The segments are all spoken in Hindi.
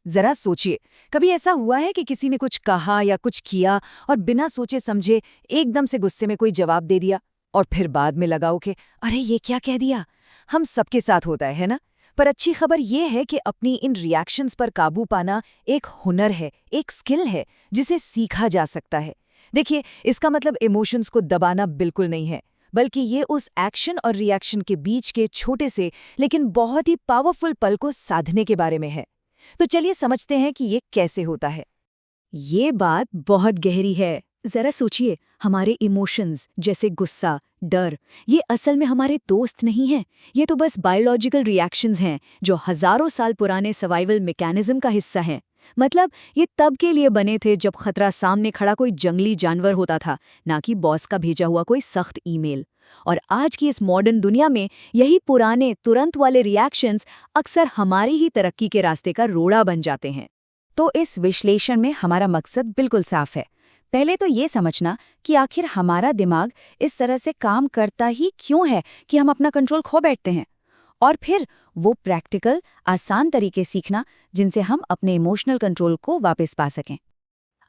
जरा सोचिए, कभी ऐसा हुआ है कि किसी ने कुछ कहा या कुछ किया और बिना सोचे समझे एकदम से गुस्से में कोई जवाब दे दिया और फिर बाद में लगाओ कि अरे ये क्या कह दिया। हम सबके साथ होता है ना? पर अच्छी खबर ये है कि अपनी इन रिएक्शंस पर काबू पाना एक हुनर है, एक स्किल है जिसे सीखा जा सकता है। देखिए, इसका मतलब इमोशंस को दबाना बिल्कुल नहीं है, बल्कि ये उस एक्शन और रिएक्शन के बीच के छोटे से लेकिन बहुत ही पावरफुल पल को साधने के बारे में है। तो चलिए समझते हैं कि ये कैसे होता है। ये बात बहुत गहरी है। जरा सोचिए, हमारे इमोशंस जैसे गुस्सा, डर, ये असल में हमारे दोस्त नहीं हैं। ये तो बस बायोलॉजिकल रिएक्शंस हैं जो हजारों साल पुराने सर्वाइवल मैकेनिज्म का हिस्सा हैं। मतलब ये तब के लिए बने थे जब खतरा सामने खड़ा कोई जंगली जानवर होता था, ना कि बॉस का भेजा हुआ कोई सख्त ईमेल। और आज की इस मॉडर्न दुनिया में यही पुराने तुरंत वाले रिएक्शंस अक्सर हमारी ही तरक्की के रास्ते का रोड़ा बन जाते हैं। तो इस विश्लेषण में हमारा मकसद बिल्कुल साफ है। पहले तो ये समझना कि आखिर हमारा दिमाग इस तरह से काम करता ही क्यों है कि हम अपना कंट्रोल खो बैठते हैं, और फिर वो प्रैक्टिकल, आसान तरीके सीखना जिनसे हम अपने इमोशनल कंट्रोल को वापस पा सकें।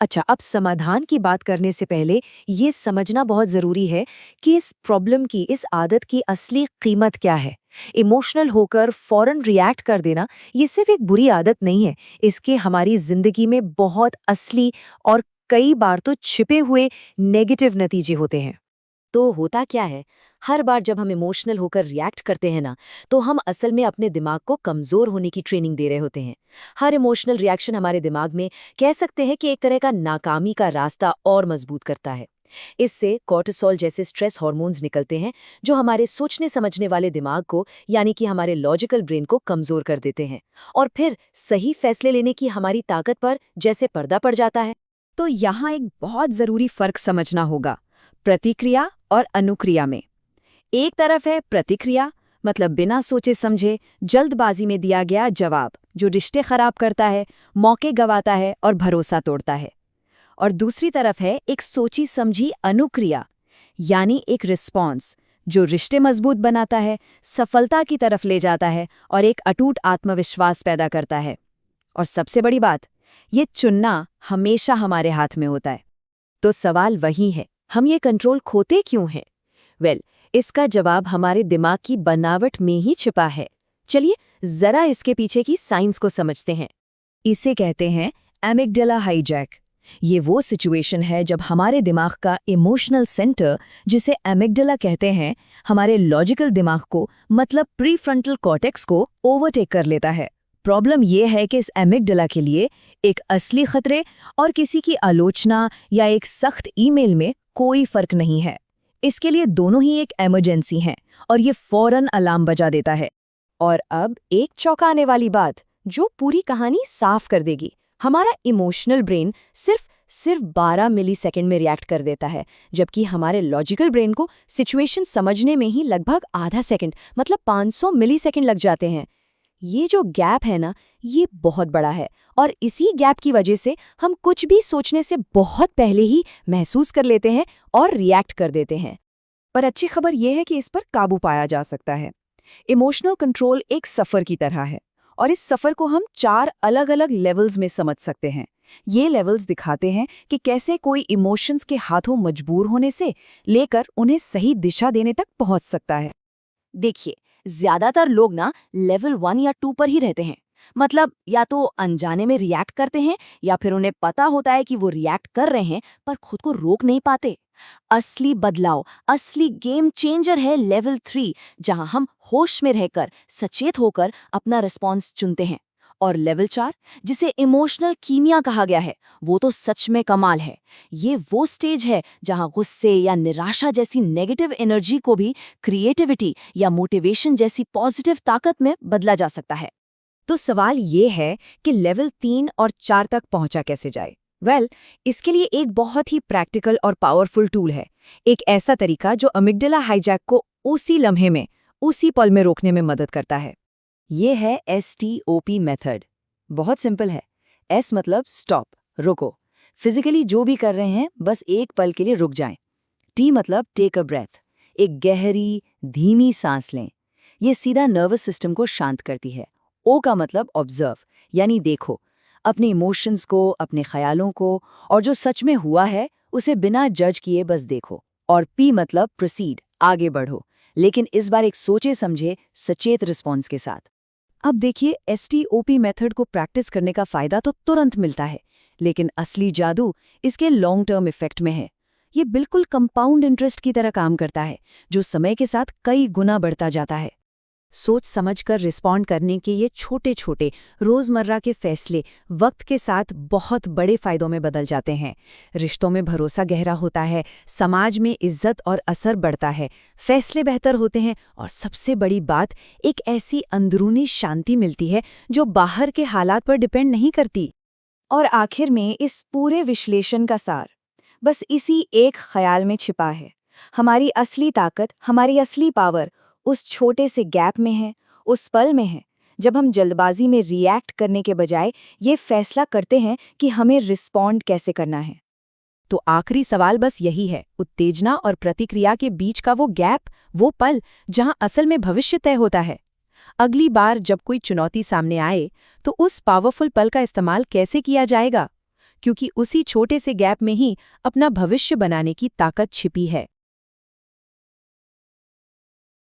अच्छा, अब समाधान की बात करने से पहले ये समझना बहुत ज़रूरी है कि इस प्रॉब्लम की, इस आदत की असली कीमत क्या है। इमोशनल होकर फौरन रिएक्ट कर देना ये सिर्फ एक बुरी आदत नहीं है, इसके हमारी ज़िंदगी में बहुत असली और कई बार तो छिपे हुए नेगेटिव नतीजे होते हैं। तो होता क्या है, हर बार जब हम इमोशनल होकर रिएक्ट करते हैं ना, तो हम असल में अपने दिमाग को कमज़ोर होने की ट्रेनिंग दे रहे होते हैं। हर इमोशनल रिएक्शन हमारे दिमाग में, कह सकते हैं कि एक तरह का नाकामी का रास्ता और मजबूत करता है। इससे कॉर्टिसोल जैसे स्ट्रेस हार्मोन्स निकलते हैं जो हमारे सोचने समझने वाले दिमाग को, यानी कि हमारे लॉजिकल ब्रेन को कमज़ोर कर देते हैं, और फिर सही फैसले लेने की हमारी ताकत पर जैसे पर्दा पड़ जाता है। तो यहाँ एक बहुत ज़रूरी फ़र्क समझना होगा प्रतिक्रिया और अनुक्रिया में। एक तरफ है प्रतिक्रिया, मतलब बिना सोचे समझे जल्दबाजी में दिया गया जवाब जो रिश्ते खराब करता है, मौके गंवाता है और भरोसा तोड़ता है। और दूसरी तरफ है एक सोची समझी अनुक्रिया, यानी एक रिस्पॉन्स जो रिश्ते मजबूत बनाता है, सफलता की तरफ ले जाता है और एक अटूट आत्मविश्वास पैदा करता है। और सबसे बड़ी बात, ये चुनना हमेशा हमारे हाथ में होता है। तो सवाल वही है, हम ये कंट्रोल खोते क्यों हैं? इसका जवाब हमारे दिमाग की बनावट में ही छिपा है। चलिए जरा इसके पीछे की साइंस को समझते हैं। इसे कहते हैं एमिगडाला हाईजैक। ये वो सिचुएशन है जब हमारे दिमाग का इमोशनल सेंटर, जिसे एमिगडाला कहते हैं, हमारे लॉजिकल दिमाग को, मतलब प्रीफ्रंटल कॉर्टेक्स को ओवरटेक कर लेता है। प्रॉब्लम ये है कि इस एमिगडाला के लिए एक असली खतरे और किसी की आलोचना या एक सख्त ईमेल में कोई फर्क नहीं है। इसके लिए दोनों ही एक इमरजेंसी हैं और ये फौरन अलार्म बजा देता है। और अब एक चौंकाने वाली बात जो पूरी कहानी साफ कर देगी, हमारा इमोशनल ब्रेन सिर्फ 12 मिलीसेकंड में रिएक्ट कर देता है, जबकि हमारे लॉजिकल ब्रेन को सिचुएशन समझने में ही लगभग आधा सेकंड, मतलब 500 मिलीसेकंड लग जाते हैं। ये जो गैप है ना, ये बहुत बड़ा है, और इसी गैप की वजह से हम कुछ भी सोचने से बहुत पहले ही महसूस कर लेते हैं और रिएक्ट कर देते हैं। पर अच्छी खबर यह है कि इस पर काबू पाया जा सकता है। इमोशनल कंट्रोल एक सफ़र की तरह है, और इस सफ़र को हम 4 अलग-अलग लेवल्स में समझ सकते हैं। ये लेवल्स दिखाते हैं कि कैसे कोई इमोशंस के हाथों मजबूर होने से लेकर उन्हें सही दिशा देने तक पहुंच सकता है। देखिए, ज्यादातर लोग ना लेवल 1 या 2 पर ही रहते हैं। मतलब या तो अनजाने में रिएक्ट करते हैं, या फिर उन्हें पता होता है कि वो रिएक्ट कर रहे हैं पर खुद को रोक नहीं पाते। असली बदलाव, असली गेम चेंजर है लेवल 3, जहां हम होश में रहकर, सचेत होकर अपना रिस्पॉन्स चुनते हैं। और लेवल 4, जिसे इमोशनल कीमिया कहा गया है, वो तो सच में कमाल है। ये वो स्टेज है जहां गुस्से या निराशा जैसी नेगेटिव एनर्जी को भी क्रिएटिविटी या मोटिवेशन जैसी पॉजिटिव ताकत में बदला जा सकता है। तो सवाल ये है कि लेवल 3 और 4 तक पहुंचा कैसे जाए? इसके लिए एक बहुत ही प्रैक्टिकल और पावरफुल टूल है। एक ऐसा तरीका जो अमिगडाला हाईजैक को उसी लम्हे में, उसी पल में रोकने में मदद करता है। ये है STOP मेथड। बहुत सिंपल है। S मतलब स्टॉप, रुको। फिजिकली जो भी कर रहे हैं बस एक पल के लिए रुक जाएं। T मतलब टेक अ ब्रेथ, एक गहरी धीमी सांस लें। ये सीधा नर्वस सिस्टम को शांत करती है। O का मतलब ऑब्जर्व, यानी देखो। अपने इमोशंस को, अपने ख्यालों को, और जो सच में हुआ है उसे बिना जज किए बस देखो। और P मतलब प्रोसीड, आगे बढ़ो, लेकिन इस बार एक सोचे समझे सचेत रिस्पॉन्स के साथ। अब देखिए, STOP मेथड को प्रैक्टिस करने का फायदा तो तुरंत मिलता है, लेकिन असली जादू इसके लॉन्ग टर्म इफेक्ट में है। ये बिल्कुल कंपाउंड इंटरेस्ट की तरह काम करता है, जो समय के साथ कई गुना बढ़ता जाता है। सोच समझकर रिस्पॉन्ड करने के ये छोटे छोटे रोजमर्रा के फैसले वक्त के साथ बहुत बड़े फायदों में बदल जाते हैं। रिश्तों में भरोसा गहरा होता है, समाज में इज्जत और असर बढ़ता है, फैसले बेहतर होते हैं, और सबसे बड़ी बात, एक ऐसी अंदरूनी शांति मिलती है जो बाहर के हालात पर डिपेंड नहीं करती। और आखिर में इस पूरे विश्लेषण का सार बस इसी एक ख्याल में छिपा है। हमारी असली ताकत, हमारी असली पावर उस छोटे से गैप में है, उस पल में है जब हम जल्दबाजी में रिएक्ट करने के बजाय ये फैसला करते हैं कि हमें रिस्पॉन्ड कैसे करना है। तो आखिरी सवाल बस यही है, उत्तेजना और प्रतिक्रिया के बीच का वो गैप, वो पल जहां असल में भविष्य तय होता है। अगली बार जब कोई चुनौती सामने आए तो उस पावरफुल पल का इस्तेमाल कैसे किया जाएगा, क्योंकि उसी छोटे से गैप में ही अपना भविष्य बनाने की ताकत छिपी है।